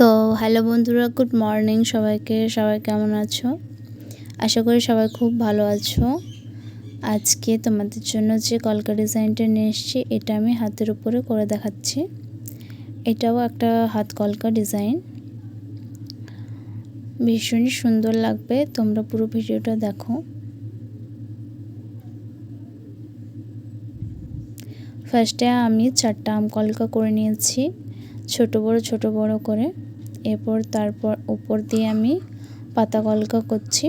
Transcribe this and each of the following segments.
তো হ্যালো বন্ধুরা, good morning সবাইকে। সবাই কেমন আছো? আশা করি সবাই খুব ভালো আছো। আজকে তোমাদের জন্য যে কলকা ডিজাইনটা নিয়ে এসেছি, এটা আমি হাতের উপরে করে দেখাচ্ছি। এটাও একটা হাত কলকা ডিজাইন, ভীষণই সুন্দর লাগবে। তোমরা পুরো ভিডিওটা দেখো। ফার্স্টে আমি 4টা আম কলকা করে নিয়েছি, ছোট বড় করে। তারপর উপর দিয়ে আমি পাতা কলকা করছি।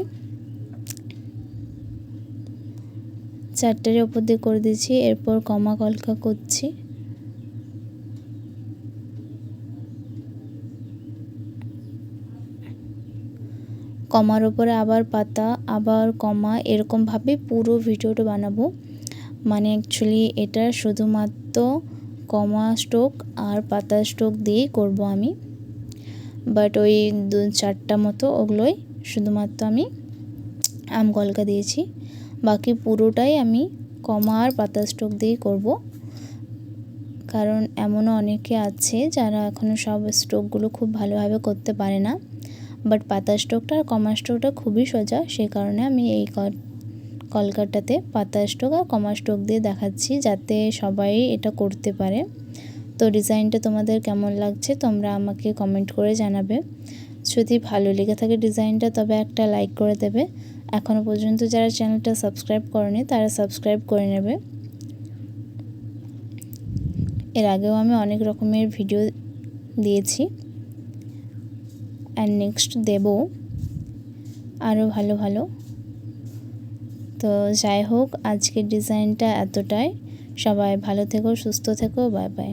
4টার উপর দিয়ে করে দিয়েছি। এরপর কমা কলকা করছি। কমার উপরে আবার পাতা, আবার কমা, এরকমভাবে পুরো ভিডিওটা বানাবো। মানে অ্যাকচুয়ালি এটা শুধুমাত্র কমা স্ট্রোক আর পাতা স্ট্রোক দিয়েই করব আমি। বাট ওই 4টা মতো ওগুলোই শুধুমাত্র আমি আম কলকা দিয়েছি। বাকি পুরোটাই আমি কমা আর পাতা স্ট্রোক দিয়েই করব। কারণ এমনও অনেকে আছে যারা এখনও সব স্ট্রোকগুলো খুব ভালোভাবে করতে পারে না। বাট পাতা স্ট্রোকটা আর কমা স্ট্রোকটা খুবই সোজা, সেই কারণে আমি এই কলকাটাতে পাতা স্ট্রোক আর কমা স্ট্রোক দিয়ে দেখাচ্ছি, যাতে সবাই এটা করতে পারে। তো ডিজাইনটা তোমাদের কেমন লাগছে তোমরা আমাকে কমেন্ট করে জানাবে। যদি ভালো লেগে থাকে ডিজাইনটা, তবে একটা লাইক করে দেবে। এখনও পর্যন্ত যারা চ্যানেলটা সাবস্ক্রাইব করেনি তারা সাবস্ক্রাইব করে নেবে। এর আগেও আমি অনেক রকমের ভিডিও দিয়েছি, আর নেক্সট দেব আরও ভালো। তো যাই হোক, আজকের ডিজাইনটা এতটাই। সবাই ভালো থেকো, সুস্থ থেকো, বাই বাই।